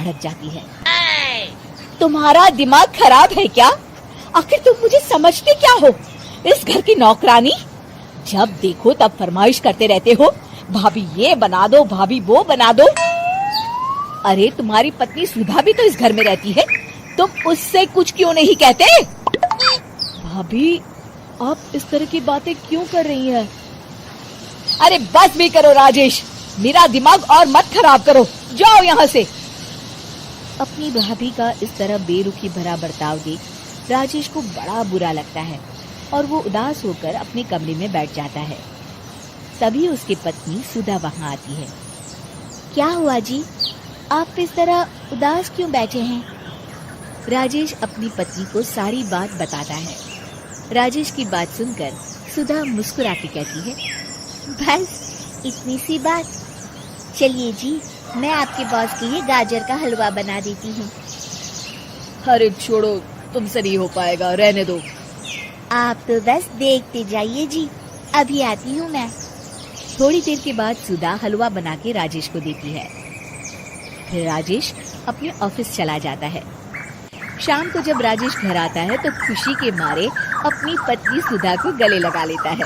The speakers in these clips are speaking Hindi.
भड़क जाती है। तुम्हारा दिमाग खराब है क्या? आखिर तुम मुझे समझते क्या हो? इस घर की नौकरानी? जब देखो तब फरमाइश करते रहते हो, भाभी ये बना दो, भाभी वो बना दो। अरे तुम्हारी पत्नी सुधा भी तो इस घर में रहती है, तुम उससे कुछ क्यों नहीं कहते? भाभी आप इस तरह की बातें क्यों कर रही हैं? अरे बस भी करो राजेश, मेरा दिमाग और मत खराब करो, जाओ यहाँ से। अपनी भाभी का इस तरह बेरुखी भरा बर्ताव देख राजेश को बड़ा बुरा लगता है और वो उदास होकर अपने कमरे में बैठ जाता है। तभी उसकी पत्नी सुधा वहां आती है। क्या हुआ जी, आप इस तरह उदास क्यों बैठे हैं? राजेश अपनी पत्नी को सारी बात बताता है। राजेश की बात सुनकर सुधा मुस्कुरा के कहती है, बस इतनी सी बात, चलिए जी मैं आपके बॉस के लिए गाजर का हलवा बना देती हूँ। अरे छोड़ो, तुमसे नहीं हो पाएगा, रहने दो। आप तो बस देखते जाइए जी, अभी आती हूँ मैं। थोड़ी देर के बाद सुधा हलवा बना के राजेश को देती है। फिर राजेश अपने ऑफिस चला जाता है। शाम को जब राजेश घर आता है तो खुशी के मारे अपनी पत्नी सुधा को गले लगा लेता है।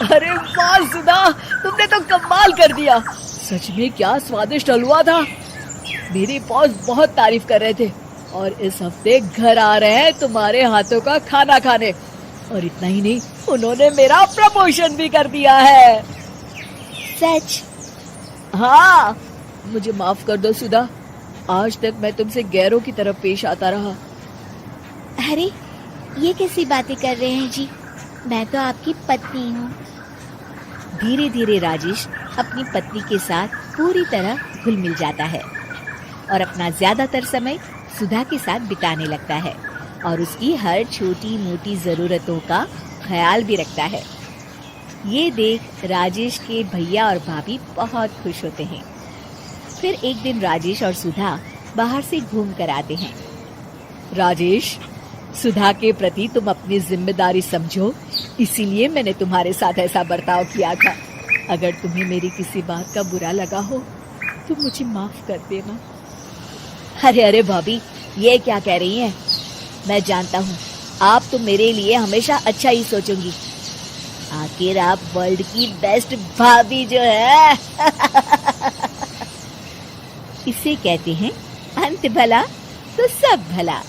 अरे वाह सुधा, तुमने तो कमाल कर दिया, सच में क्या स्वादिष्ट हलवा था। मेरे बॉस बहुत तारीफ कर रहे थे और इस हफ्ते घर आ रहे हैं तुम्हारे हाथों का खाना खाने। और इतना ही नहीं, उन्होंने मेरा प्रमोशन भी कर दिया है। सच? हाँ, मुझे माफ कर दो सुधा, आज तक मैं तुमसे गैरों की तरफ पेश आता रहा। अरे ये कैसी बातें कर रहे हैं जी, मैं तो आपकी पत्नी हूँ। धीरे धीरे राजेश अपनी पत्नी के साथ पूरी तरह घुल मिल जाता है और अपना ज्यादातर समय सुधा के साथ बिताने लगता है और उसकी हर छोटी मोटी जरूरतों का ख्याल भी रखता है। ये देख राजेश के भैया और भाभी बहुत खुश होते हैं। फिर एक दिन राजेश और सुधा बाहर से घूम कर आते हैं। राजेश, सुधा के प्रति तुम अपनी जिम्मेदारी समझो, इसीलिए मैंने तुम्हारे साथ ऐसा बर्ताव किया था। अगर तुम्हें मेरी किसी बात का बुरा लगा हो तो मुझे माफ कर देना। अरे अरे भाभी, ये क्या कह रही हैं? मैं जानता हूँ आप तो मेरे लिए हमेशा अच्छा ही सोचोगी। आखिर आप वर्ल्ड की बेस्ट भाभी जो है। इसे कहते हैं अंत भला तो सब भला।